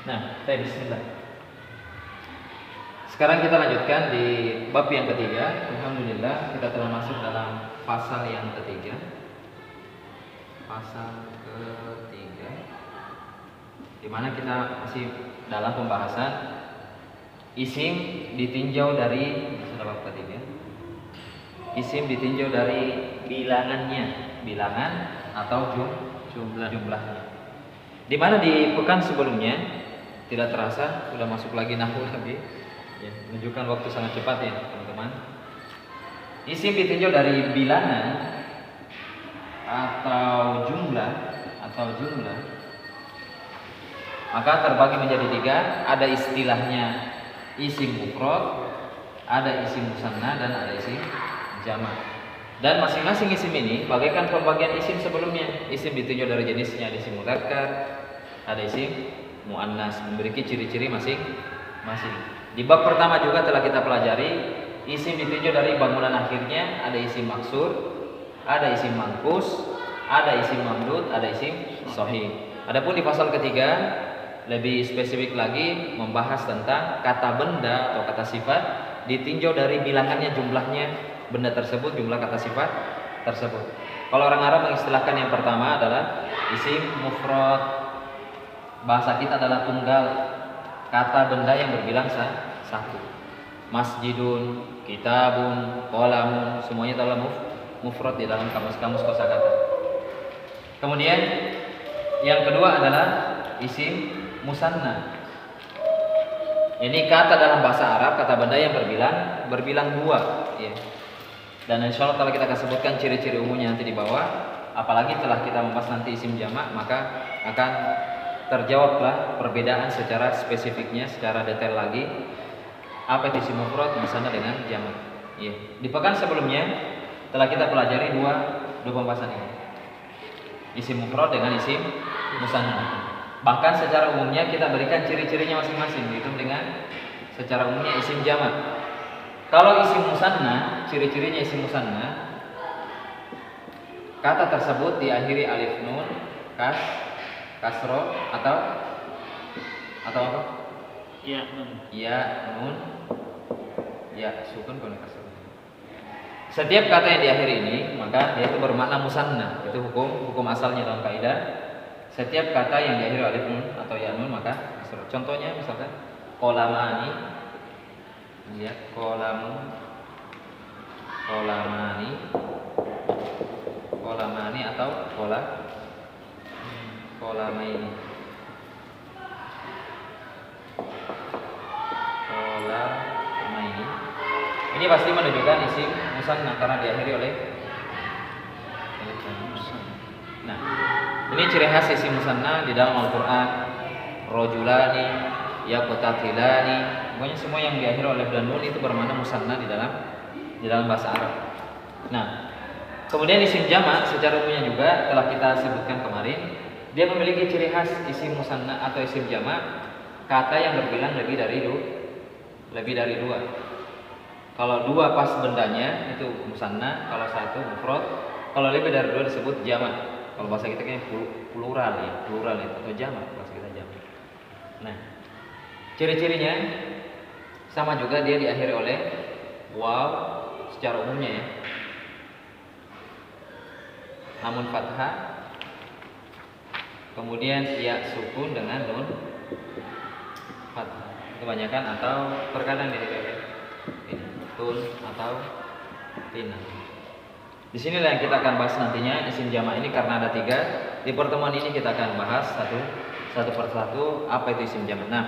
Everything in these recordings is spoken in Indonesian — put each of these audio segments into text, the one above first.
Nah, bismillah. Sekarang kita lanjutkan di bab yang ketiga. Alhamdulillah kita telah masuk dalam pasal yang ketiga. Pasal ketiga, di mana kita masih dalam pembahasan isim ditinjau dari bab ketiga. Isim ditinjau dari bilangannya, bilangan atau jumlahnya. Di mana di pekan sebelumnya tidak terasa sudah masuk lagi nahwu lagi. Ya, menunjukkan waktu sangat cepat ya teman-teman. Isim ditinjau dari bilangan atau jumlah maka terbagi menjadi tiga. Ada istilahnya isim mufrad, ada isim musanna, dan ada isim jamak. Dan masing-masing isim ini bagaikan pembagian isim sebelumnya. Isim ditinjau dari jenisnya, ada isim mudzakkar, ada isim muannas, memiliki ciri-ciri masing-masing. Di bab pertama juga telah kita pelajari isim ditinjau dari bangunan akhirnya. Ada isim maksur, ada isim mangkus, ada isim mamdud, ada isim sahih. Adapun di pasal ketiga lebih spesifik lagi membahas tentang kata benda atau kata sifat ditinjau dari bilangannya, jumlahnya benda tersebut, jumlah kata sifat tersebut. Kalau orang Arab mengistilahkan yang pertama adalah isim mufrad. Bahasa kita adalah tunggal, kata benda yang berbilang satu. Masjidun, kitabun, qalamun, semuanya adalah mufrad di dalam kamus-kamus kosakata. Kemudian yang kedua adalah isim musanna. Ini kata dalam bahasa Arab, kata benda yang berbilang dua, ya. Dan insya Allah kalau kita akan sebutkan ciri-ciri umumnya nanti di bawah. Apalagi telah kita membahas nanti isim jamak, maka akan terjawablah perbedaan secara spesifiknya, secara detail lagi. Apa itu isim mufrad, musanna dengan jamak. Ya. Di pekan sebelumnya telah kita pelajari dua pembahasan ini. Isim mufrad dengan isim musanna. Bahkan secara umumnya kita berikan ciri-cirinya masing-masing, dihitung dengan secara umumnya isim jamak. Kalau isim musanna, ciri-cirinya isim musanna, kata tersebut diakhiri alif nun, kasro atau apa? Ya, nun. Ya, nun, ya, sukun kalau kasro. Setiap kata yang diakhiri ini maka dia itu bermakna musanna. Itu hukum asalnya dalam kaidah. Setiap kata yang diakhiri alif nun atau ya nun maka kasro. Contohnya misalkan qalamani, ya, qalamani atau qalamaini. Ini pasti menunjukkan isim musanna karena diakhiri oleh. Nah, ini ciri khas isim musanna di dalam Al-Qur'an. Rajulani, yaqtatilani, pokoknya semua yang diakhiri oleh dan nun itu bermakna musanna di dalam bahasa Arab. Nah, kemudian isim jamak secara umumnya juga telah kita sebutkan kemarin, dia memiliki ciri khas isim musanna atau isim jamak, kata yang berbilang lebih dari dua. Kalau dua pas bendanya itu musanna, kalau satu mufrad, kalau lebih dari dua disebut jamak. Kalau bahasa kita kan plural itu atau jamak, bahasa kita jamak. Nah, ciri-cirinya sama juga, dia diakhiri oleh waw secara umumnya ya. Namun fathah, kemudian ya sukun dengan nun fathah. Kebanyakan atau terkadang diakhiri oleh ini tun atau tina. Di sinilah yang kita akan bahas nantinya isim jamak ini karena ada tiga. Di pertemuan ini kita akan bahas satu persatu apa itu isim jamak. Nah,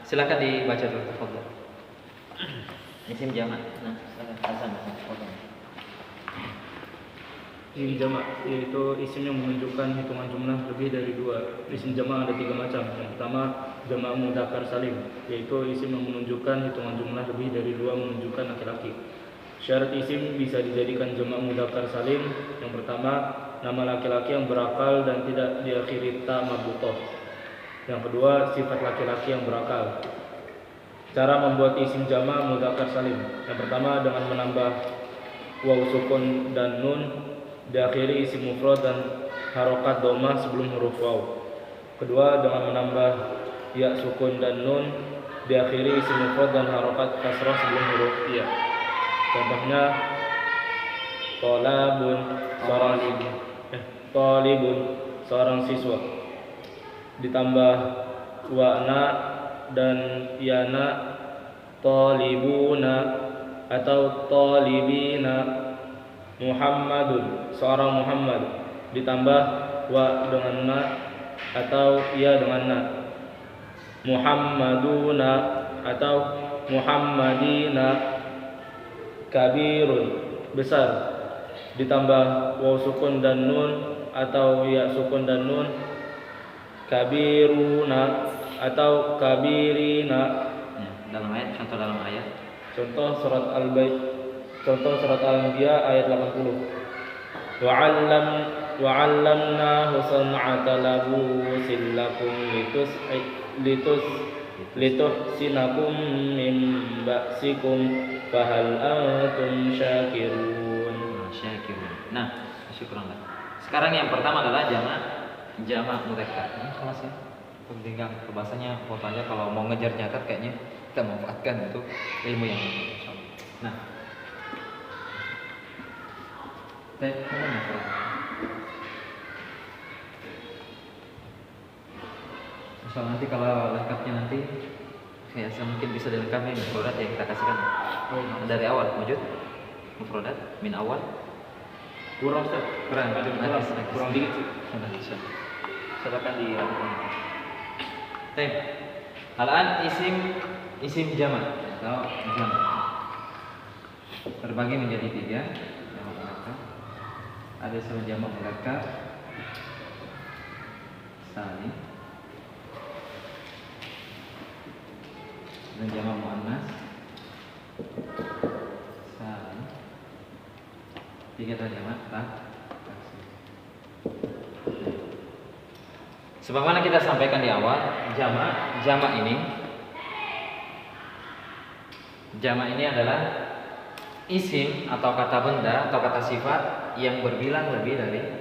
silakan dibaca dulu tafadhol. Isim jamak. Nah, Hasan. Isim jamak yaitu isim yang menunjukkan hitungan jumlah lebih dari dua. Isim jamak ada tiga macam. Yang pertama jamak mudzakkar salim, yaitu isim yang menunjukkan hitungan jumlah lebih dari dua, menunjukkan laki-laki. Syarat isim bisa dijadikan jamak mudzakkar salim. Yang pertama, nama laki-laki yang berakal dan tidak diakhiri ta marbuthah. Yang kedua, sifat laki-laki yang berakal. Cara membuat isim jamak mudzakkar salim. Yang pertama dengan menambah waw sukun dan nun, diakhiri isim mufrad dan harokat dhammah sebelum huruf waw. Kedua, dengan menambah ya sukun dan nun diakhiri isim mufrad dan harokat kasrah sebelum huruf iya. Contohnya talibun seorang siswa, ditambah wa'na dan yana talibuna atau talibina. Muhammadun seorang Muhammad, ditambah wa dengan na atau ya dengan na. Muhammaduna atau Muhammadina. Kabirun besar, ditambah waw sukun dan nun atau ya sukun dan nun. Kabiruna atau kabirina. Ya, dalam ayat, contoh dalam ayat. Contoh surat Al-Anbiya ayat 80. Wa'allamnahu san'ata labusin lakum lituhsinakum min ba'sikum fahal antum syakirun. Nah, syukuran. Sekarang yang pertama adalah jamak mudzakkar. Ini kelas ya. Tinggal bahasanya fotonya kalau mau ngejar nyakat kayaknya kita manfaatkan untuk ilmu yang nah. Soal nanti kalau lengkapnya nanti kayak mungkin bisa dilengkapi mufradat yang kita kasihkan dari awal wujud mufradat min awal Kurang Ustaz. Kurang dikit sih. Silakan dilakukan. Baik. Al-an isim jamak atau jamak terbagi menjadi 3. Ada isim jamak mudzakkar salim dan jamak muannas salim. 3 tadi jamak taksir. Sebagaimana kita sampaikan di awal, jamak ini adalah isim atau kata benda atau kata sifat yang berbilang lebih dari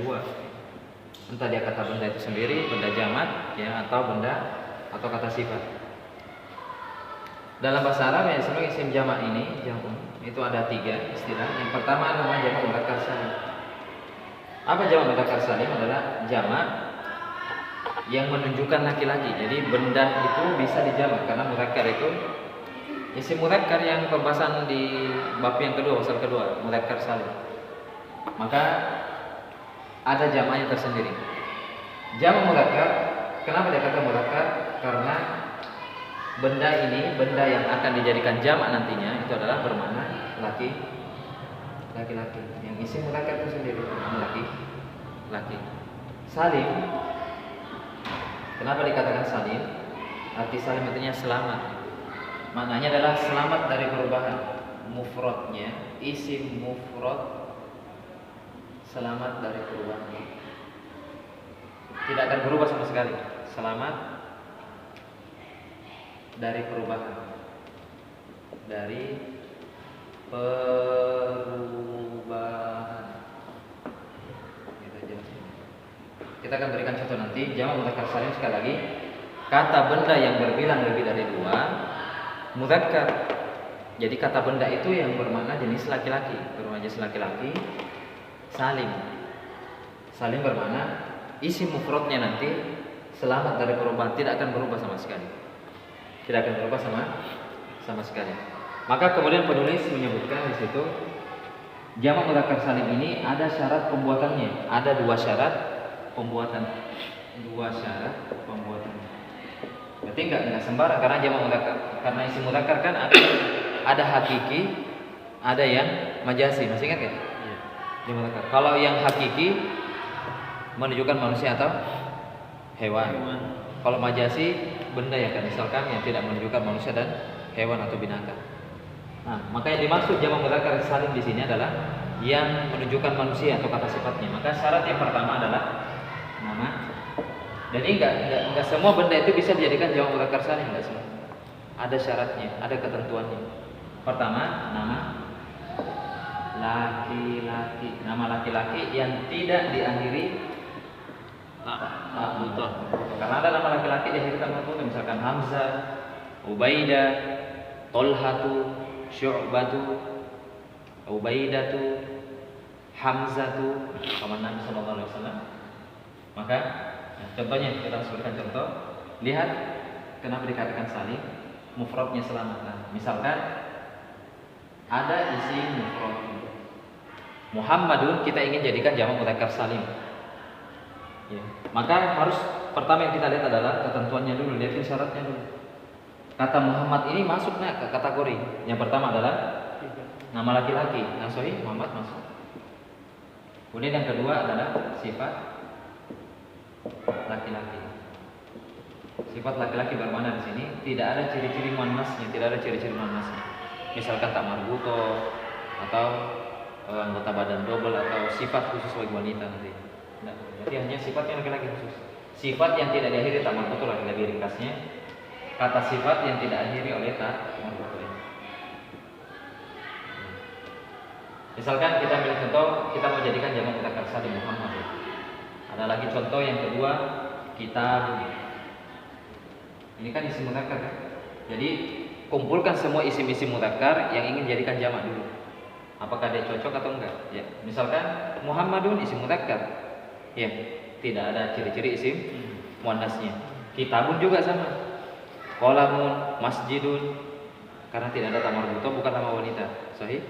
2. Entah dia kata benda itu sendiri, benda jamak ya, atau benda atau kata sifat. Dalam bahasa Arab yang disebut isim jamak ini, itu ada 3 istilah. Yang pertama adalah jamak mudzakkar salim. Apa jamak mudzakkar salim? Adalah jamak yang menunjukkan laki-laki. Jadi benda itu bisa dijamak karena mudzakkar itu isim mudzakkar yang pembahasan di bab yang kedua, pasal kedua, mudzakkar salim. Maka ada jamaknya tersendiri. Jamak mudzakkar, kenapa dia kata mudzakkar? Karena benda yang akan dijadikan jamak nantinya itu adalah bermakna laki-laki. Yang isim mudzakkar itu sendiri laki. Salim. Kenapa dikatakan salim? Arti salim artinya selamat. Maknanya adalah selamat dari perubahan. Mufradnya isim mufrad selamat dari perubahan. Tidak akan berubah sama sekali. Selamat dari perubahan. Kita akan berikan contoh nanti. Jamak mudzakkar salim sekali lagi. Kata benda yang berbilang lebih dari 2 mudzakkar. Jadi kata benda itu yang bermakna jenis laki-laki, salim. Salim bermakna isim mufradnya nanti selamat dari perubahan, tidak akan berubah sama sekali. Maka kemudian penulis menyebutkan di situ jamak mudzakkar salim ini ada syarat pembuatannya, ada 2 syarat pembuatan. Berarti enggak sembarang karena jamak mudzakkar, karena isim mudzakkar kan ada hakiki, ada yang majasi. Masih ingat kan? Iya. Jamak mudzakkar. Kalau yang hakiki menunjukkan manusia atau hewan. Kalau majasi benda yang kan misalkan yang tidak menunjukkan manusia dan hewan atau binatang. Nah, maka yang dimaksud jamak mudzakkar salim di sini adalah yang menunjukkan manusia atau kata sifatnya. Maka syarat yang pertama adalah nama. Jadi enggak semua benda itu bisa dijadikan jamak mudzakkar salim, enggak semua. Ada syaratnya, ada ketentuannya. Pertama, nama laki-laki. Nama laki-laki yang tidak diakhiri Betul. Karena ada nama laki-laki di akhir tak marbuto, misalkan Hamzah, Ubaidah, Tolhatu, Syu'batu, Ubaidatu, Hamzatu, paman Nabi Sallallahu Alaihi Wasallam. Maka contohnya kita sebutkan contoh. Lihat kenapa dikatakan salim, mufradnya selamat. Nah, misalkan ada isim mufrad Muhammadun, kita ingin jadikan jamak mudzakkar salim. Ya. Maka harus pertama yang kita lihat adalah ketentuannya dulu, lihatin syaratnya dulu. Kata Muhammad ini masuk ke kategori. Yang pertama adalah nama laki-laki. Nah, sahih Muhammad masuk. Kemudian yang kedua adalah sifat laki-laki. Sifat laki-laki bermana di sini tidak ada ciri-ciri muannasnya, tidak ada ciri-ciri muannasnya. Misalkan tak marbuto atau anggota badan double atau sifat khusus bagi wanita nanti. Nah, berarti hanya sifatnya laki-laki khusus. Sifat yang tidak diakhiri tak marbuto lah lebih ringkasnya. Kata sifat yang tidak diakhiri oleh tak marbuto. Misalkan kita ambil contoh, kita mau jadikan jamak mudzakkar salim Muhammad. Ada lagi contoh yang kedua, kitab. Ini kan isim mudzakkar kan? Jadi kumpulkan semua isim-isim mudzakkar yang ingin jadikan jamak dulu. Apakah dia cocok atau enggak? Ya, misalkan Muhammadun isim mudzakkar. Ya, tidak ada ciri-ciri isim muannasnya. Kitabun juga sama. Qalamun, masjidun, karena tidak ada tamar buto, bukan nama wanita. Sahih?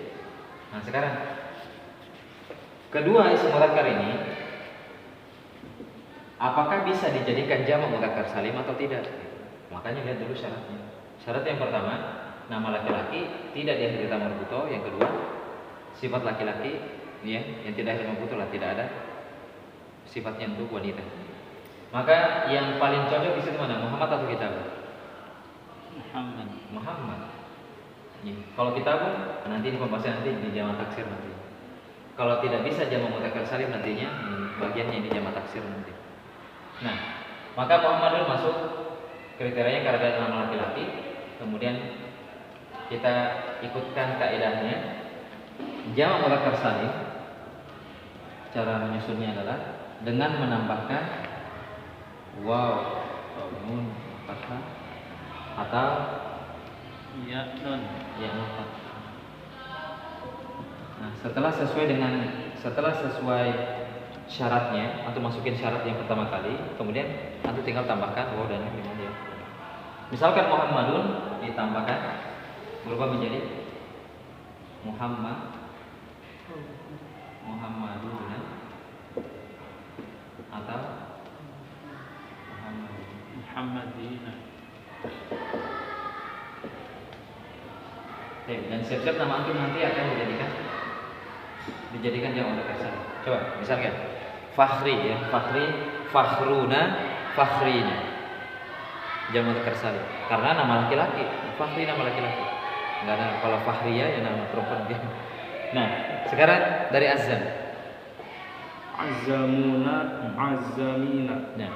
Nah, sekarang kedua isim mudzakkar ini apakah bisa dijadikan jamak mudzakkar salim atau tidak? Makanya lihat dulu syaratnya. Syarat yang pertama, nama laki-laki tidak diakhiri tamar buto. Yang kedua, sifat laki-laki ya, yang tidak diakhiri tamar buto lah, tidak ada sifatnya untuk wanita. Maka yang paling cocok di situ mana? Muhammad atau kitab? Muhammad. Ya. Kalau kitab nanti di pembahasan nanti di jamak taksir nanti. Kalau tidak bisa jamak mudzakkar salim nantinya bagiannya di jamak taksir nanti. Nah, maka Muhammadun masuk kriterianya karena ada nama laki-laki. Kemudian kita ikutkan kaidahnya. Jamak mudzakkar salim cara menyusunnya adalah dengan menambahkan waw, nun, fathah atau Ya, non. ya fathah. Nah, setelah sesuai syaratnya atau masukin syarat yang pertama kali, kemudian nanti tinggal tambahkan waw dan nun ya. Misalkan Muhammadun ditambahkan berubah menjadi Muhammadun atau Muhammadina. Dan siap-siap nama antum nanti akan dijadikan jamak mudzakkar salim. Coba misalkan Fakhri ya, Fakhruna, Fakhrina. Jamak mudzakkar salim. Karena nama laki-laki, Fakhri nama laki-laki. Enggak ada kalau Fakhriya ya nama perempuan dia. Nah, sekarang dari azam. Azamuna, azamina. Nah,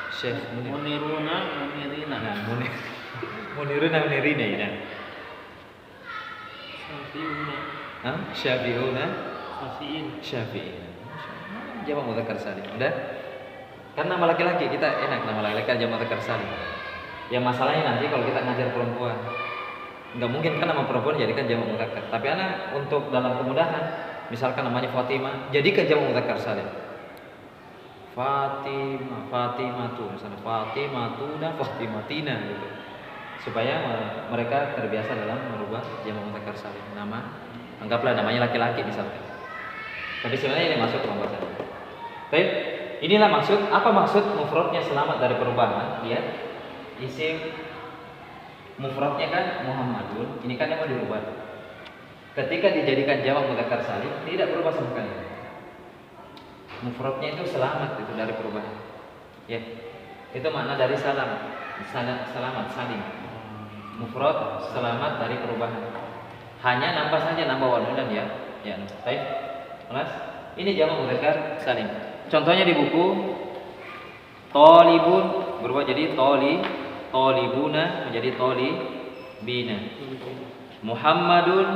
Syekh Munir. Muniruna, munirina. Nah, Muniruna, Munirina ya. Syafi'una, Syafi'una, Syafi'in. Jamak mudzakkar salim. Udah? Kan nama laki-laki kita enak nama laki-laki jamak mudzakkar salim. Yang masalahnya nanti kalau kita ngajar perempuan, nggak mungkin kan nama perempuan jadikan jamak mudzakkar. Tapi anak untuk dalam kemudahan, misalkan namanya Fatimah, jadikan jamak mudzakkar salim. Fatimatu, misalnya Fatimatuna, Fatimatina gitu. Supaya mereka terbiasa dalam merubah jamak mudzakkar salim. Nama, anggaplah namanya laki-laki misalkan. Tapi sebenarnya ini masuk pembahasan. Baik, inilah apa maksud mufradnya selamat dari perubahan? Lihat, isim mufradnya kan Muhammadun, ini kan yang mau dirubah. Ketika dijadikan jamak mudzakkar salim tidak berubah sama sekali. Mufradnya itu selamat itu dari perubahan. Ya. Itu makna dari selamat salim. Mufrad selamat dari perubahan. Hanya nambah saja nambah waw dan ya. Ya, baik. Kelas. Ini jamak mudzakkar salim. Contohnya di buku Thalibun berubah jadi Thalibuna menjadi Thalibina. Muhammadun,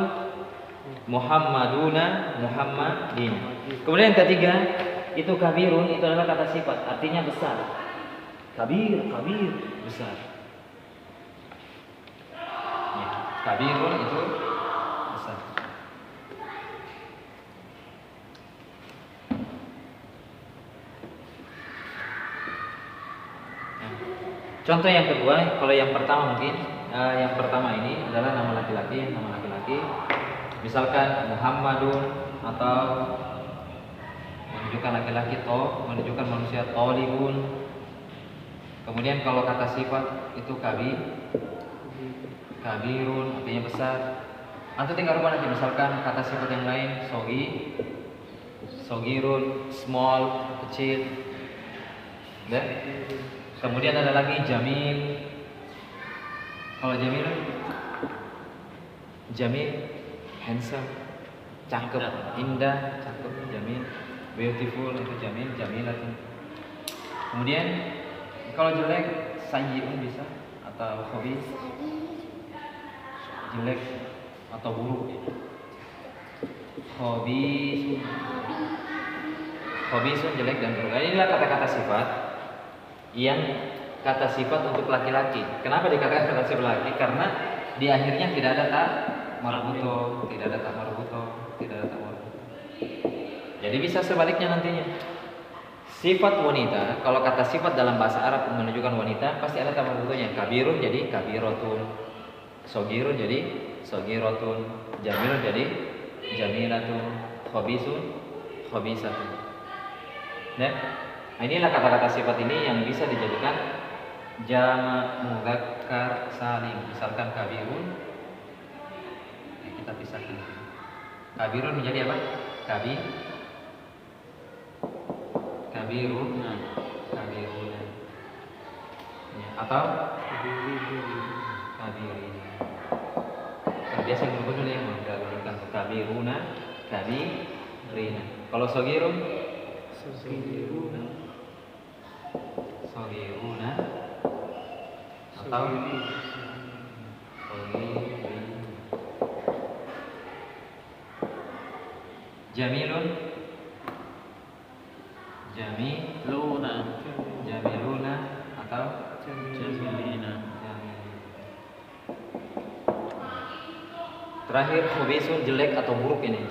Muhammaduna, Muhammadin. Kemudian yang ketiga, itu kabirun itu adalah kata sifat, artinya besar. Kabir, besar. Ya, kabirun itu besar. Ya. Contoh yang kedua, kalau yang pertama mungkin, yang pertama ini adalah nama laki-laki, misalkan Muhammadun atau menunjukkan laki-laki menunjukkan manusia tolibun. Kemudian kalau kata sifat itu kabirun artinya besar. Atau tinggal rubah nanti misalkan kata sifat yang lain sogirun, small, kecil. Dan kemudian ada lagi jamil. Kalau jamil handsome, cakep, indah, cakep, jamil, beautiful itu jamilatun. Kemudian kalau jelek sayyi'un bisa atau khabis, jelek atau buruk. Khabisun jelek dan buruk. Inilah kata-kata sifat yang kata sifat untuk laki-laki. Kenapa dikatakan kata sifat laki? Karena di akhirnya tidak ada ta marbuto, tidak ada ta marbuto. Jadi bisa sebaliknya nantinya. Sifat wanita, kalau kata sifat dalam bahasa Arab menunjukkan wanita, pasti ada ta marbutonya. Kabirun jadi kabirotun, sogirun jadi sogirotun, jamilun jadi jamilatun, khabisun khabisatun. Nah, inilah kata-kata sifat ini yang bisa dijadikan jamak mudzakkar salim. Misalkan kabirun, kita pisahkan. Kabirun menjadi apa? Kabirun. Ya, atau kabirin. Kalau biasa yang berbeda yang menggunakan kabiruna, kabirina. Kalau sogirun, sogiruna atau sogirin. Jamilun, jamiluna atau jamilina. Terakhir khabisun jelek atau buruk ini,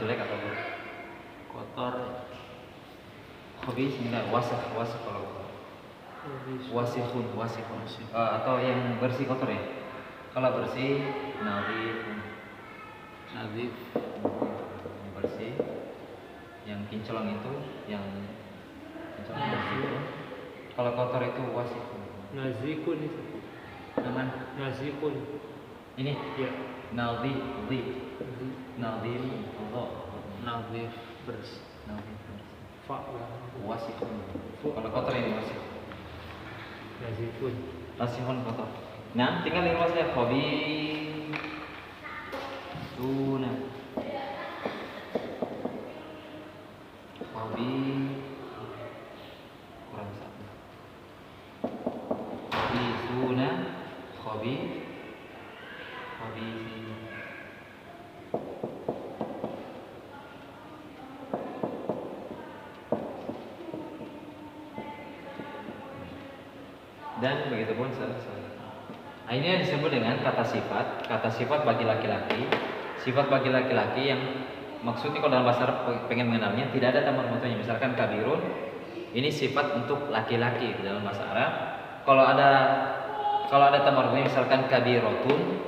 Kotor. Khabis enggak wasif kalau wasifun. Atau yang bersih kotor ya. Kalau bersih Nadif. bersih. Yang kinclong itu yang kinclong bersih itu. Kalau kotor itu wasifun. Nazikun itu. Aman. Nazikun. Ini Ya. nadif. Nadif bersih. Fa. Wasifun. Kalau kotor ini wasif. Nazikun. Wasifun kotor. Nah, tinggal di rumah saya hobi tuna. Hobi kurang satu. Hobi tuna. Hobi. Dan begitu pun Nah, ini yang disebut dengan kata sifat bagi laki-laki. Sifat bagi laki-laki yang maksudnya kalau dalam bahasa Arab pengen mengenalnya tidak ada tamar mutunya. Misalkan kabirun, ini sifat untuk laki-laki dalam bahasa Arab. Kalau ada tamar mutunya misalkan kabirotun,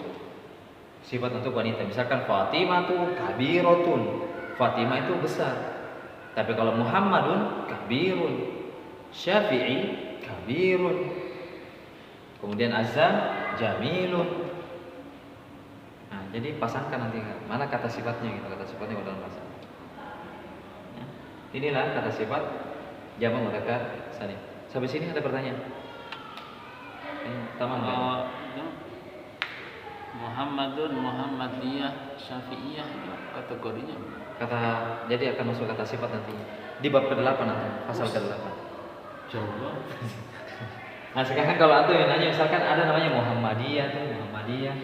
sifat untuk wanita. Misalkan Fatimah tuh kabirotun, Fatimah itu besar. Tapi kalau Muhammadun kabirun, Syafi'i kabirun. Kemudian Azam jamilun. Nah, jadi pasangkan nanti mana kata sifatnya gitu, kata sifatnya dalam bahasa. Ya. Inilah kata sifat jamak mudzakkar salim. Sampai sini ada pertanyaan? Tamam kan? Muhammadun, Muhammadiyah, Syafi'iyah itu kategorinya. Jadi akan masuk kata sifat nanti di bab ke-8 nanti, pasal ke-8. Coba. Nah sekarang kalau antum yang nanya misalkan ada namanya Muhammadiyah tuh ada Muhammadiyah.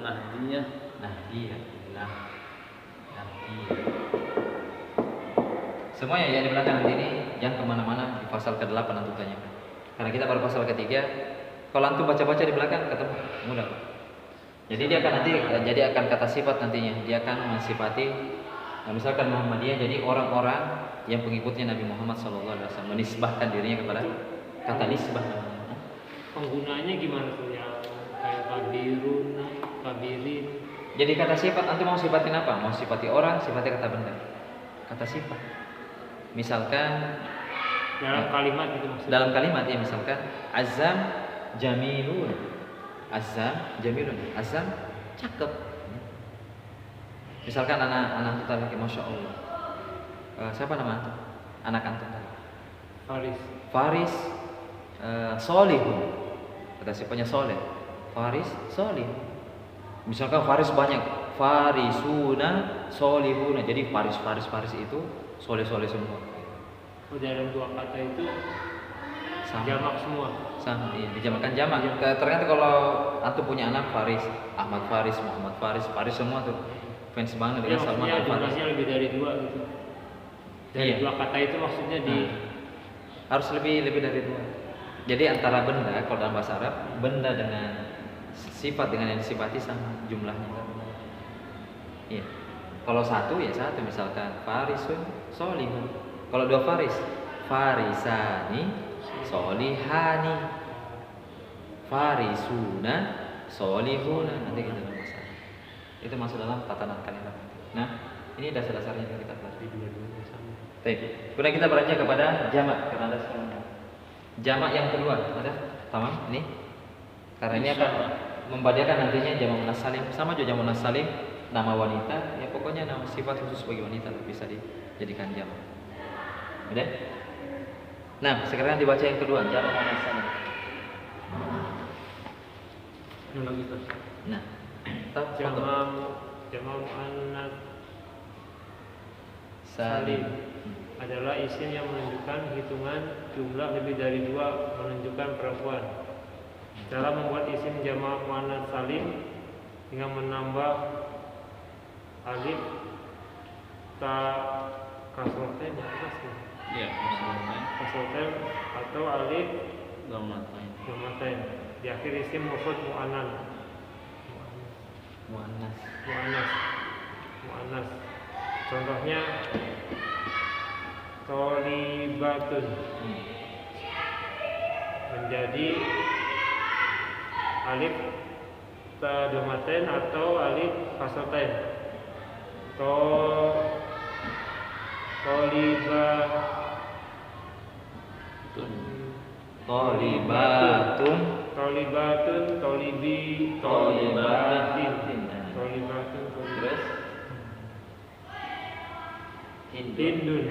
Nahdiyah. Nahdiyah. Semuanya yang di belakang nanti ini jangan kemana-mana, di pasal ke-8 antum tanyakan. Karena kita baru pasal ke-3. Kalau antum baca-baca di belakang ketemu mudah. Jadi dia akan nanti akan kata sifat nantinya. Dia akan mensifati misalkan Muhammadiyah, jadi orang-orang yang pengikutnya Nabi Muhammad SAW, menisbahkan dirinya kepada kata nisbah. Penggunanya gimana tuh ya? Kayak kabirun, kabirin. Jadi kata sifat antum mau sifatin apa? Mau sifati orang, sifatnya kata benda. Kata sifat. Misalkan Dalam kalimat gitu maksudnya. dalam kalimat ya, misalkan azam jamilun. Azam jamilun. Azam cakep. Misalkan anak kita lagi masya Allah. Siapa nama antum? Anak antum tadi. Faris solihun. Kata sifatnya soleh. Faris solih. Misalkan Faris banyak. Farisuna solihuna. Jadi Faris itu soleh semua. Oh, dalam dua kata itu Sama. jamak semua. Sama, iya, dijamakan jamak. Ternyata kalau antum punya anak Faris, Ahmad Faris, Muhammad Faris, Faris semua tuh fans banget Ya, dengan Salman maksudnya Al Faris. jumlahnya lebih dari dua gitu. Dari Iya. dua kata itu maksudnya di Harus lebih dari dua. Jadi antara benda, kalau dalam bahasa Arab, benda dengan sifat dengan yang disifati sama jumlahnya. Iya. Kalau satu ya satu, misalkan Farisun solihun. Kalau dua Faris, Farisani solihani. Farisuna solihuna. Nanti kita dalam bahasa Arab. Itu masuk dalam tatanan kalimat. Nah, ini dasar-dasarnya yang kita pelajari. dua-duanya sama. Baik. Kemudian kita beranjak kepada jamak karena ada sekarang. Jamak yang kedua ada tamam ini. Karena ini akan membadiakan nantinya jamak muannas salim. Sama juga jamak muannas salim nama wanita, ya pokoknya nama sifat khusus bagi wanita bisa dijadikan jamak. Udah? Nah, sekarang dibaca yang kedua, jamak muannas salim. Yang lagi Ustaz. Nah, tafadhol. Jamak muannas Salim. adalah isim yang menunjukkan hitungan jumlah lebih dari dua, menunjukkan perempuan. Cara membuat isim jamak muannas salim dengan menambah alif ta kasroten Ya, maksudnya kasroten atau alif domatain. domaten di akhir isim mufrad muannas Muannas. muannas. Contohnya tolibatun menjadi alif ta domaten atau alif kasroten. Tolibatun. Tolibatun, tolibatin. Terus Hindun.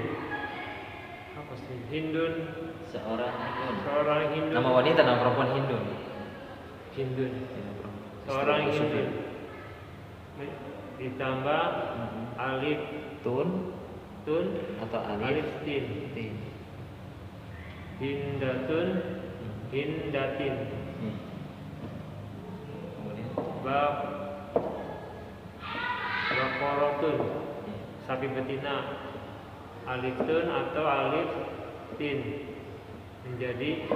Apa sih? Hindun. seorang Seorang Hindun. nama wanita, nama perempuan Hindun. Hindun. Ya, perempuan. Seorang Istri Hindun. Ditambah alif Tun tun atau alif alif tin. tin. Hindatun, hindatin. Kemudian Bakorotun, sapi betina. Alif tun atau alif tin menjadi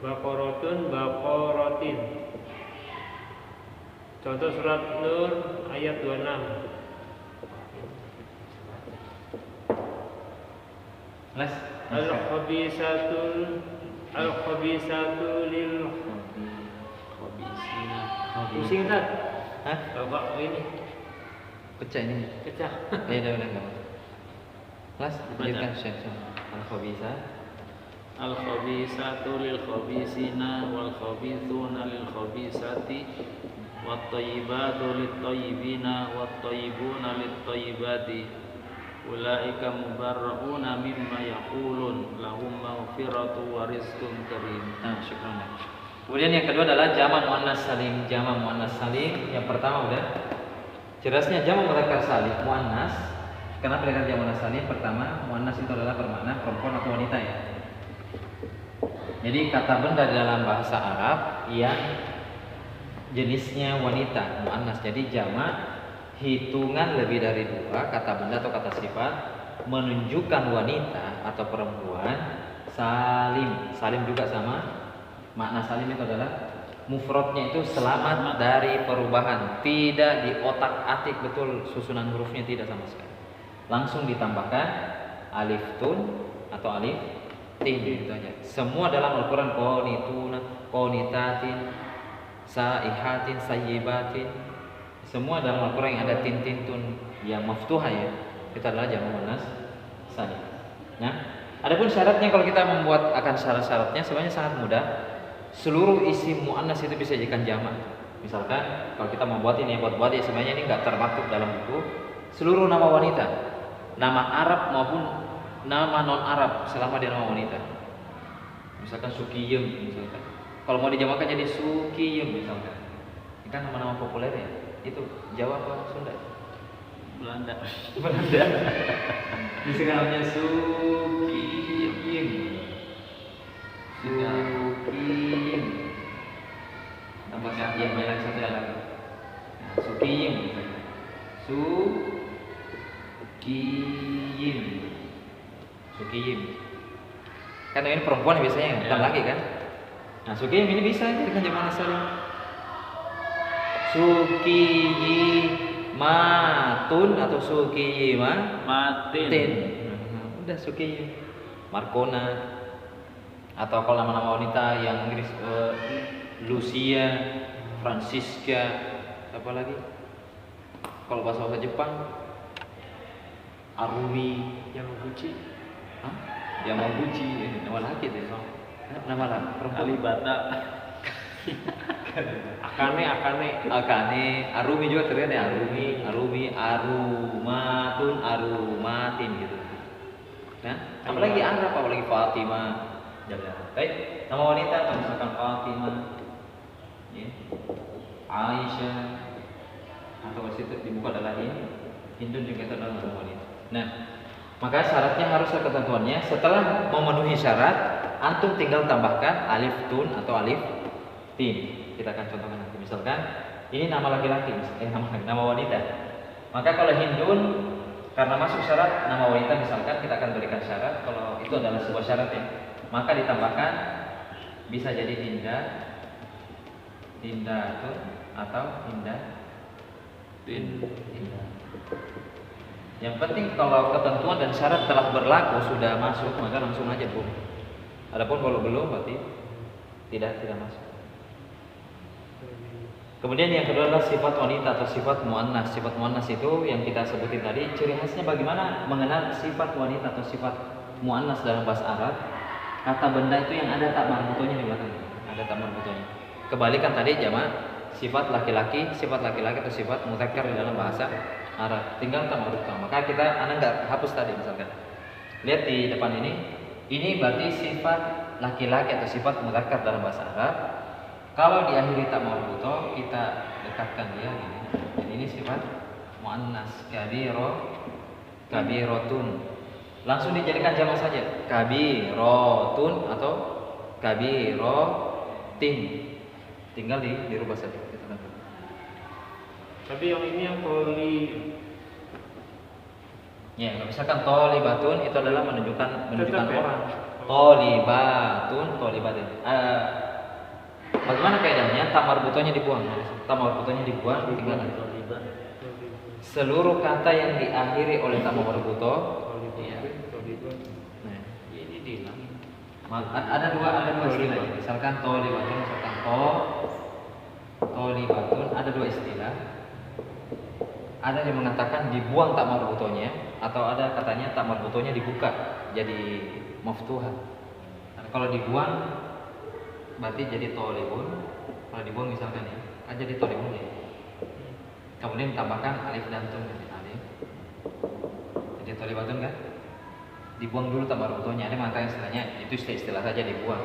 bakorotun, bakorotin. Contoh surat Nur ayat 26. Les. Al-khabisatu lil Khabisina. pusing tak? Hah? Bapak ini Pecah ini. pecah. Ya udah enggak apa. Les, lanjutkan Baca. Syekh. Al-khabisa. Al-khabisatu lil khabisina wal khabithuna lil khabisati wat thayyibatu lit thayyibina wat thayyibuna lit thayyibati ulaika mubarrauna mimma yaqulun lahum maghfiratu wa rizqun karim. Nah, syukran. Kemudian yang kedua adalah jamak muannas salim. Jamak muannas salim yang pertama udah jelasnya jamak mudzakkar salim muannas. Kenapa dengan jamak muannas salim? Pertama, muannas itu adalah bermakna perempuan atau wanita ya. Jadi kata benda dalam bahasa Arab yang jenisnya wanita muannas. Jadi jamak hitungan lebih dari dua kata benda atau kata sifat menunjukkan wanita atau perempuan salim. Salim juga sama makna salim itu adalah mufradnya itu selamat dari perubahan, tidak diotak-atik betul susunan hurufnya, tidak sama sekali. Langsung ditambahkan alif tun atau alif tin itu aja. Semua dalam Al-Qur'an qanituna, qanitatin, saihatin, sayyibatin. Semua dalam Al-Qur'an yang ada tin tun yang maftuhah ya, itu adalah jamak muannas salim. Nah, adapun syaratnya kalau kita membuat akan syarat-syaratnya sebenarnya sangat mudah. Seluruh isim muannas itu bisa dijadikan jamak. Misalkan kalau kita membuat ini buat ya sebenarnya ini enggak termaktub dalam buku. Seluruh nama wanita, nama Arab maupun nama non Arab selama dia nama wanita. Misalkan Sukiyum misalkan. Kalau mau dijamakkan jadi Sukiyum misalkan. Ini kan nama-nama populer ya. Itu Jawa apa Sunda? Belanda. Belanda. Misalkan namanya Sukiyum. Sukiyum. Tambahkan yang banyak satu yang lagi. Nah, Sukiyum misalkan. Sukiyim. Kan ini perempuan biasanya bukan laki kan? Nah, Sukiyim ini bisa jadikan jamak salim. Sukiyimatun atau Sukiyimatin. Udah Sukiyim. Markona. Atau kalau nama-nama wanita yang Inggris Lucia, Francisca, apa lagi? Kalau bahasa Jepang Arumi, Yamaguchi. hah? Yamaguchi, ini nama laki itu. Nama laki perempuan. Kalibata. Akane, Arumi juga terlihat ya, Arumi, Arumatun, Arumatin gitu. Nah, apalagi Arab, apalagi Fatimah. Baik, nama wanita atau misalkan Fatimah, ya. Aisyah, atau di situ dibuka adalah ini, Hindun juga itu adalah nama wanita. Nah, maka syaratnya harus ada ketentuannya. Setelah memenuhi syarat, antum tinggal tambahkan alif tun atau alif tin. Kita akan contohkan nanti. Misalkan ini nama laki-laki, nama wanita. Maka kalau Hindun karena masuk syarat nama wanita misalkan kita akan berikan syarat kalau itu adalah sebuah syarat ya. Maka ditambahkan bisa jadi Dindatun atau Dinda. Yang penting kalau ketentuan dan syarat telah berlaku sudah masuk maka langsung aja Bu. Adapun kalau belum berarti tidak masuk. Kemudian yang kedua adalah sifat wanita atau sifat muannas. Sifat muannas itu yang kita sebutin tadi, ciri khasnya bagaimana mengenal sifat wanita atau sifat muannas dalam bahasa Arab. Kata benda itu yang ada tak marbutonya di belakang. Ada tak marbutonya. Kebalikan tadi jamak sifat laki-laki atau sifat mudzakkar di dalam bahasa Arab. Tinggal tak marbutnya. Maka Anda enggak hapus tadi misalkan. Lihat di depan ini berarti sifat laki-laki atau sifat mudzakkar dalam bahasa Arab. Kalau diakhiri tak marbuto, kita dekatkan dia gini. Jadi ini sifat muannas, kabirotun. Langsung dijadikan jamak saja. Kabirotun atau kabirotin. Tinggal dirubah saja. Tapi yang ini yang toli. Ya, misalkan tolibatun itu adalah menunjukkan Tetap ya? orang. Tolibatin. Bagaimana kaidahnya? Tamar butonya dibuang. Tinggal seluruh kata yang diakhiri oleh tamar buto. Iya. Nah, Ini dihilangin. ada dua istilah. Misalkan tolibatun, misalkan tolibatun, ada dua istilah. Ada yang mengatakan dibuang tak marbutonya, atau ada katanya tak marbutonya dibuka jadi maftuhah. Kalau dibuang berarti jadi tolibun. Kalau dibuang misalkan ya, jadi tolibun ya. Kemudian ditambahkan alif dan tun jadi alif. Jadi tolibatun kan? Dibuang dulu tak marbutonya. Ada yang mengatakan istilahnya itu istilah saja dibuang.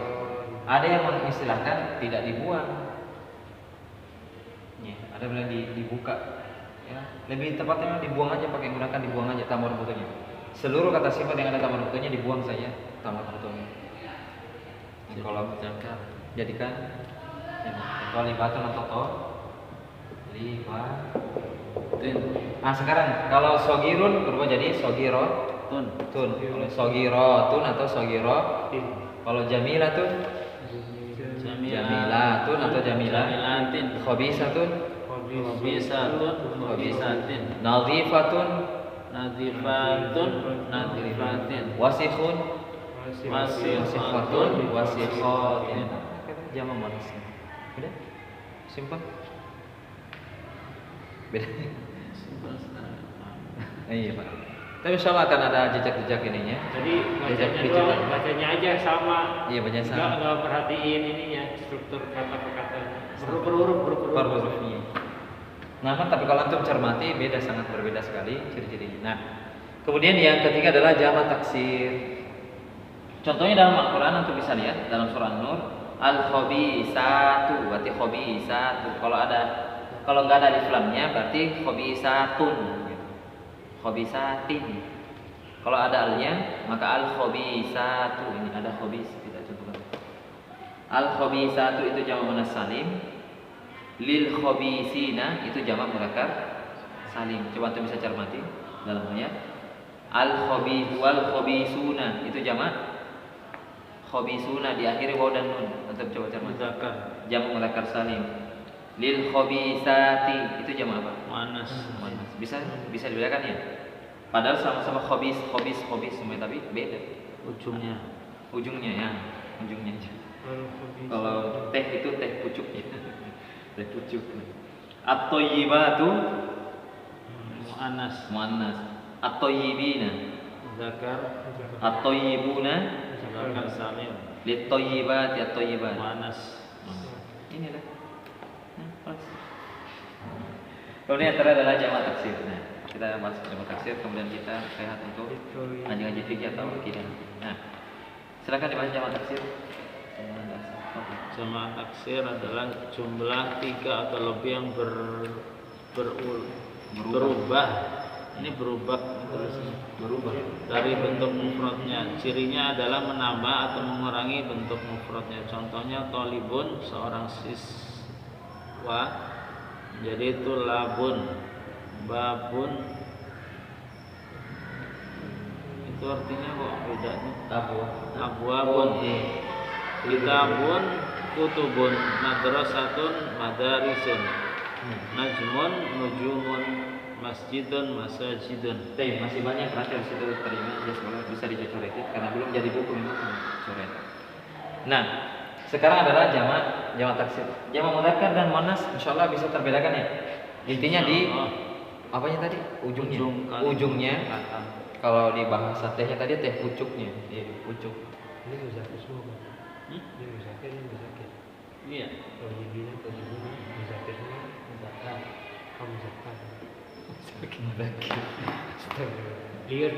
Ada yang mengistilahkan tidak dibuang. Ya, ada bilang dibuka. Ya, lebih tepatnya dibuang aja, pakai menggunakan dibuang aja tamar butuhnya. Seluruh kata sifat yang ada tamar butuhnya dibuang saja tamar butuhnya. Kalau misalkan jadikan tolibatun atau libatun. tin Nah sekarang kalau sogirun berubah jadi sogiro tun tun. Kalau sogiro tun atau sogiro. Kalau jamilatun jamilatun atau jamilatin khobisatun khabisatun khabisatin nadhifatun nadifatun nadifatin wasikhun wasifatun wasikhatin. Jama muannasnya. Udah? Simple. Beda. Iya, Pak. Tapi insyaallah akan ada jejak-jejak ininya. Jadi Jejak bacanya digital. doang, bacanya aja sama. Iya, bacanya sama. Nggak perhatiin ininya, struktur kata per katanya. Sama. Per huruf. Hurufnya. Nah, kan tapi kalau antum cermati beda, sangat berbeda sekali ciri-cirinya. Nah, kemudian yang ketiga adalah jamak taksir. Contohnya dalam Al-Qur'an antum bisa lihat dalam surah An-Nur, al-khabisatu, berarti khabisatu. Kalau nggak ada alif lamnya berarti khabisatun gitu. Khabisatin. Kalau ada alnya maka al-khabisatu. Ini ada khabis, tidak contohkan. Al-khabisatu itu jamak muannas salim. Lil khabisina itu jamak mudzakkar salim. Coba antum bisa cermati dalam ayat. Al khabis wal khabisuna itu jamak khabisuna diakhiri waw dan nun. Antum coba cermati. muzakkar Jamak mudzakkar salim. Lil khabisati itu jamak apa? muannas Muannas. Bisa dibedakan ya? Padahal sama-sama khabis semua tapi beda ujungnya ujungnya ya, ujungnya aja. Kalau teh itu teh pucuk ya. Teh pucuk. At-thayyibatu muannas muannas. At-thayyibina. muzakkar At-thayyibuna. muzakkar salim Lit-thayyibati at-thayyibat. muannas Ini lah. Nah, pas. Kemudian yang terakhir adalah jamak taksir. Nah, kita bahas jamak taksir, kemudian kita rehat untuk ngaji fikih atau akidah. Nah, silakan dibahas jamak taksir. jamak taksir adalah jumlah 3 atau lebih yang berubah. Ini berubah dari bentuk mufradnya. Cirinya adalah menambah atau mengurangi bentuk mufradnya. Contohnya tolibun seorang siswa jadi tulabun, babun itu artinya kok bedanya. Abwabun, kitabun, kutubun, madrasatun, madarisun, najmun, nujumun, masjidun, masajidun. Masih banyak nanti harus itu terima ya semoga bisa dicoret karena belum jadi buku memang coret. Nah, sekarang adalah jamak taksir. Jamak mudzakkar dan muannas insyaallah bisa terbedakan ya. Intinya di apanya tadi? Ujungnya. Kalau di bahasa tehnya tadi teh pucuknya. Iya, pucuk. Ini muzakir semua, Bang. Ini muzakir, ini muzakir. Iya. Thayyibina, thayyibuna, muzakirnya, muzakkar. Oh, muzakkar. Liar.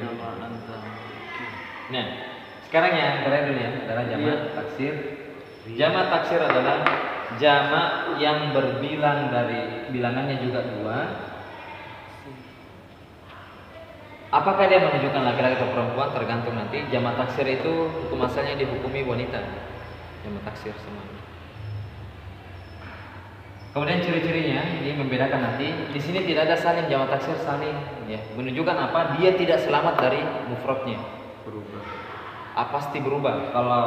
Nama anta. Nah, sekarang yang terakhir dulu ya adalah jamak taksir. Jamak taksir adalah jamak yang berbilang dari bilangannya juga 2. Apakah dia menunjukkan laki-laki atau perempuan tergantung nanti. Jamak taksir itu hukum asalnya dihukumi wanita. Jamak taksir semuanya. Kemudian ciri-cirinya ini membedakan nanti. Di sini tidak ada salim, jamak taksir salim ya. Menunjukkan apa? Dia tidak selamat dari mufradnya. Berubah. Pasti berubah. Kalau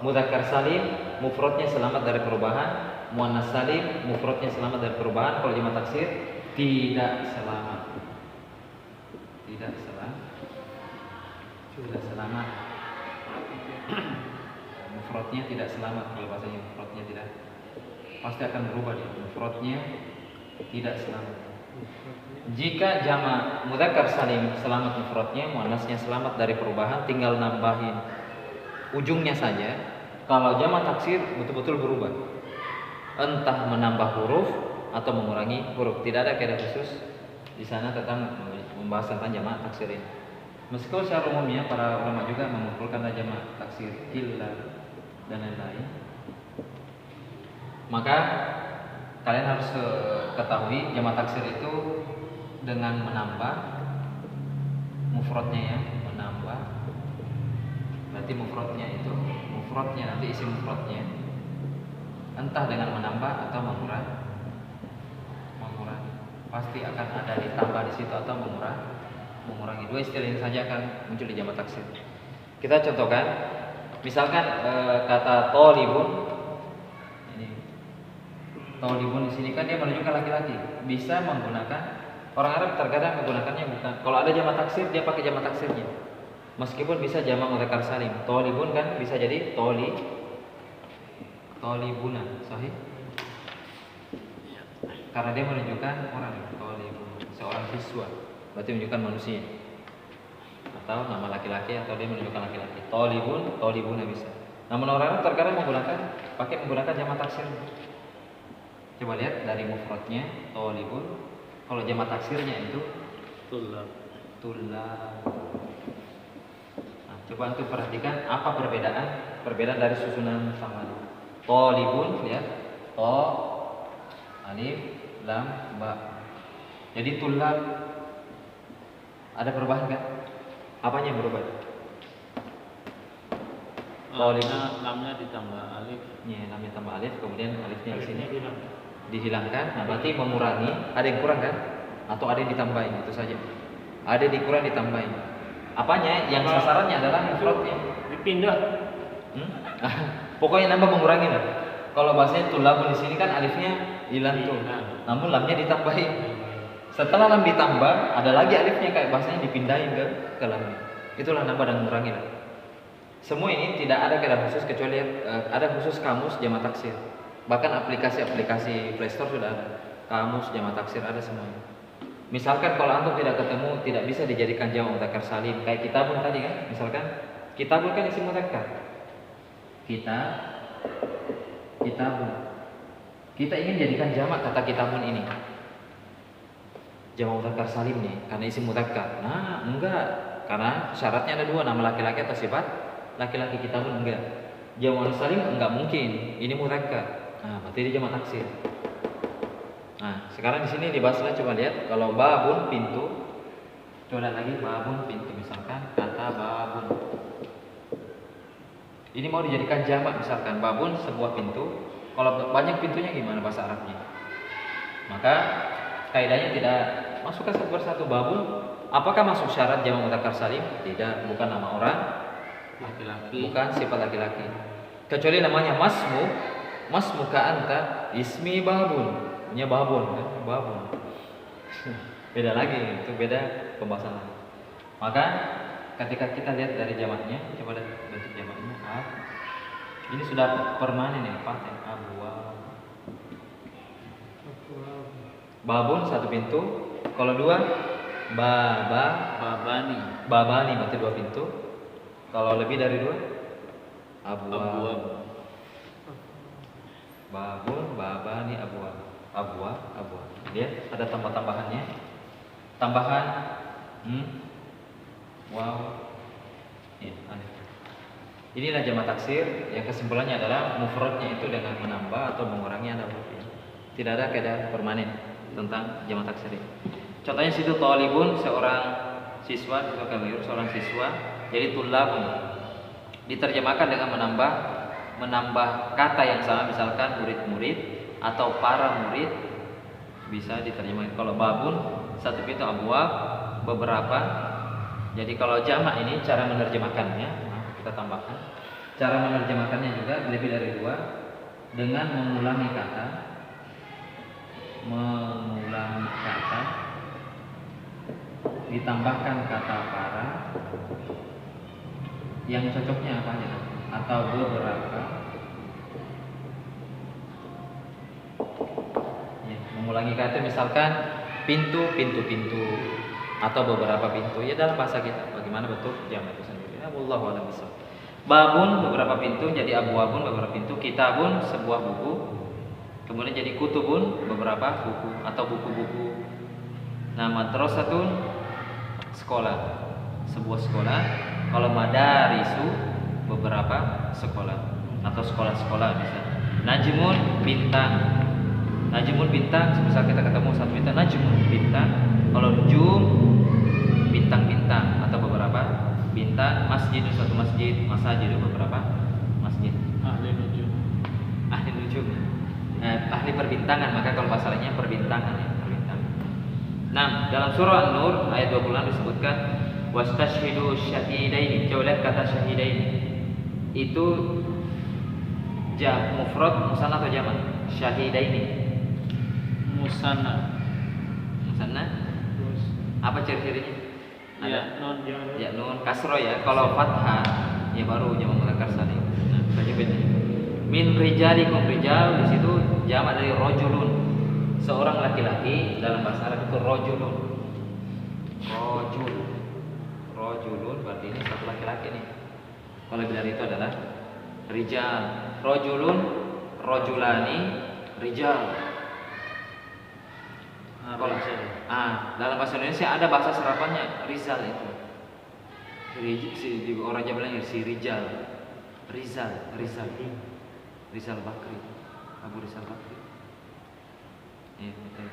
mudzakkar salim, mufradnya selamat dari perubahan. Muannas salim, mufradnya selamat dari perubahan. Kalau jamak taksir tidak selamat. Tidak selamat. Mufradnya tidak selamat. Kalau bahasanya mufradnya tidak, pasti akan berubah dia. Mufradnya tidak selamat. Jika jamak mudzakkar salim selamat mufradnya, muannasnya selamat dari perubahan, tinggal nambahin ujungnya saja. Kalau jamak taksir betul-betul berubah, entah menambah huruf atau mengurangi huruf. Tidak ada kaidah khusus di sana tentang membahas tentang jamak taksir ini. Meskipun secara umumnya para ulama juga mengumpulkan jamak taksir illa dan lain-lain. Maka kalian harus ketahui jamak taksir itu dengan menambah mufradnya ya, menambah. Berarti mufradnya nanti isi mufradnya entah dengan menambah atau mengurangi. pasti akan ada ditambah di situ atau mengurangi. Dua istilah ini saja akan muncul di jamak taksir. Kita contohkan, misalkan kata tolibun. Ini tolibun di sini kan dia menunjukkan laki-laki. Bisa menggunakan, orang Arab terkadang menggunakannya bukan. Kalau ada jamak taksir dia pakai jamak taksirnya. Meskipun bisa jamak mudzakkar salim. Tolibun kan bisa jadi tolibuna, sahih? Karena dia menunjukkan orang, tolibun, seorang siswa. Berarti menunjukkan manusia. Atau nama laki-laki atau dia menunjukkan laki-laki. Tolibuna bisa. Namun orang Arab terkadang menggunakan jamak taksir. Coba lihat dari mufradnya tolibun. Kalau jamak taksirnya itu Tulab. Nah, coba untuk perhatikan apa perbedaan dari susunan sama. Tolibun, lihat, to, alif, lam, ba. Jadi tulab ada perubahan kan? Apanya yang berubah? Lamnya ditambah alif. Ya, lamnya tambah alif, kemudian alifnya di sini dihilangkan. Nah, berarti mengurangi. Ada yang kurang kan? Atau ada yang ditambahin? Itu saja. Ada yang dikurang ditambahin. Apanya? Yang sasarannya adalah mufradnya. Dipindah. Pokoknya nambah mengurangi lah. Kalau bahasanya tulabun di sini kan alifnya hilang tuh. Namun lamnya ditambahin. Setelah lam ditambah, ada lagi alifnya kayak bahasanya dipindahin ke lamnya. Itulah nambah dan mengurangi lah. Semua ini tidak ada kaidah khusus kecuali ada khusus kamus jamak taksir. Bahkan aplikasi-aplikasi Play Store sudah ada. Kamus jamak taksir ada semuanya. Misalkan kalau antum tidak ketemu, tidak bisa dijadikan jamak mudzakkar salim kayak kitabun tadi kan. Misalkan kitabun kan isim mudzakkar. Kitabun. Kita ingin jadikan jamak kata kitabun ini. Jamak mudzakkar salim nih karena isim mudzakkar. Nah, enggak. Karena syaratnya ada dua, nama laki-laki atau sifat laki-laki. Kitabun enggak. Jamak salim enggak mungkin. Ini mudzakkar. Nah, berarti dia jamak taksir. Nah, sekarang di sini dibahaslah, coba lihat kalau babun pintu. Coba lihat lagi babun pintu, misalkan kata babun. Ini mau dijadikan jamak, misalkan babun sebuah pintu. Kalau banyak pintunya gimana bahasa Arabnya? Maka kaidahnya tidak masukkan satu persatu. Babun apakah masuk syarat jamak mudzakkar salim? Tidak, bukan nama orang Laki-laki. bukan sifat laki-laki. Kecuali namanya masmuka anta ismi babun. Punya babun kan? Babun. Beda lagi, itu beda pembahasan. Maka ketika kita lihat dari jamaknya, coba lihat bentuk jamaknya. Ini sudah permanen ya, paten abwab. Babun satu pintu. Kalau dua babani berarti dua pintu. Kalau lebih dari dua abwab. Babun, babani, abwab. Lihat ada tambahannya. Tambahan wow. Ya, ada. Inilah jamak taksir yang kesimpulannya adalah mufradnya itu dengan menambah atau mengurangi ada huruf. Tidak ada kaidah permanen tentang jamak taksir ini. Contohnya situ talibun seorang siswa, seorang siswa. Jadi tulabun diterjemahkan dengan menambah kata yang sama, misalkan murid-murid atau para murid, bisa diterjemahkan. Kalau babun satu pintu, abwab beberapa. Jadi kalau jamak ini cara menerjemahkannya, kita tambahkan. Cara menerjemahkannya juga lebih dari dua, dengan mengulangi kata, ditambahkan kata para, yang cocoknya apa aja, atau beberapa. Ya, mengulangi kata misalkan pintu, atau beberapa pintu. Ya dalam bahasa kita bagaimana bentuk jamak itu sendiri. Ya, wallahu a'lam bishawab. Babun beberapa pintu jadi abwabun beberapa pintu, kitabun sebuah buku, kemudian jadi kutubun beberapa buku atau buku-buku. Nah, madrasatun sekolah, sebuah sekolah. Kalau madarisu beberapa sekolah atau sekolah-sekolah bisa. Najmun bintang. Najmun bintang, misal kita ketemu satu bintang, najmun bintang. Kalau nujum bintang-bintang atau beberapa bintang. Masjid satu masjid, masajid beberapa masjid. Ahli nujum. Ahli nujum. Ahli perbintangan, maka kalau masalahnya perbintangan ya, perbintangan. Nah, dalam surah An-Nur ayat 26 disebutkan wastashhidu syahidaini. Coba lihat kata syahidaini. Itu mufrad, musanna atau jamak? Syahidaini. Musanna. Musanna. Apa ciri-cirinya? Ada Non. ya nun kasro ya. Kalau fathah ya baru jamak mudzakkar salim. Nah, saja beda. Min rijalikum, rijal di situ jamak dari rajulun. Seorang laki-laki dalam bahasa Arab itu rajulun. Rajulun berarti ini satu laki-laki nih. Kalau lebih dari itu adalah rijal. Rajulun, rajulani, rijal. Kalau dalam bahasa Indonesia ada bahasa serapannya Rizal itu. Orang Jawa bilang si Rizal. Rizal Bakri. Abu Rizal Bakri. Iya betul.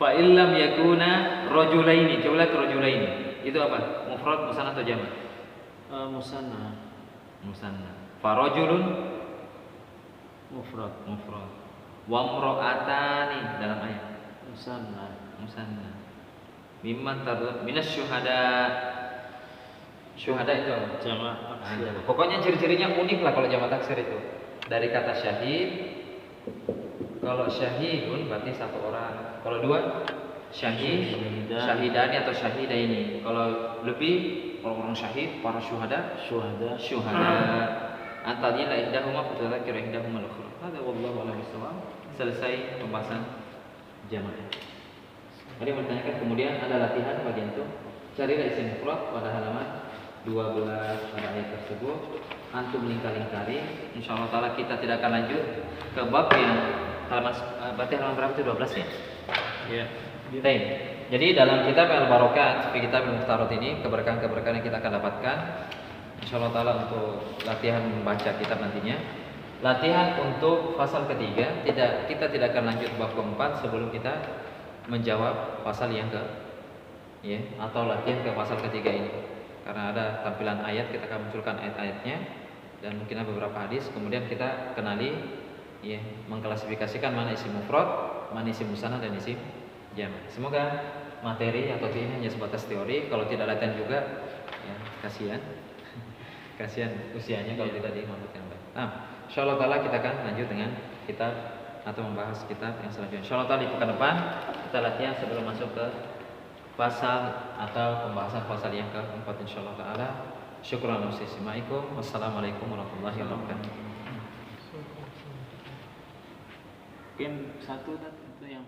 Fa illam yakuna rajulaini. Coba lihat rajulaini. Itu apa? Mufrad, musanna atau jamak? Musanna. Fa rajulun Mufrad. Wa imra'atani dalam ayat musanna. Mimman tardun minas syuhada itu apa? Jamak. Pokoknya ciri-cirinya unik lah kalau jamak taksir itu. Dari kata syahid. Kalau syahidun berarti satu orang. Kalau dua syahidani atau syahidaini. Kalau lebih orang syahid, para syuhada. Antaranya la ihdahuma fatadzakkir ihdahuma al-ukhra. Hada wallahu a'lam bissawab. Selesai pembahasan jamak. Tadi menanyakan kemudian ada latihan bagian itu. Carilah isim mufrad pada halaman 12 pada ayat tersebut. Antum lingkari. Insyaallah taala kita tidak akan lanjut ke bab yang halaman berarti halaman berapa itu 12 ya? Ya. Baik. Jadi dalam kitab Al-Barakat, fi kitab Al-Mukhtarat ini keberkahan-keberkahan yang kita akan dapatkan insyaallah taala untuk latihan membaca kitab nantinya. Latihan untuk pasal ketiga, kita tidak akan lanjut bab keempat sebelum kita menjawab pasal yang atau latihan ke pasal ketiga ini. Karena ada tampilan ayat, kita akan munculkan ayat-ayatnya dan mungkin ada beberapa hadis. Kemudian kita kenali mengklasifikasikan mana isim mufrad, mana isim musanna dan isim jamak. Semoga materi atau ini hanya sebatas teori. Kalau tidak latihan juga, ya kasihan usianya kalau tidak dimanfaatkan baik. Nah, insyaallah taala kita akan lanjut dengan kitab atau membahas kitab yang selanjutnya. Insyaallah taala di pekan depan kita latihan sebelum masuk ke pasal atau pembahasan pasal yang keempat insyaallah taala. Syukran atas istimaikum. Wassalamualaikum warahmatullahi wabarakatuh. Mungkin satu itu yang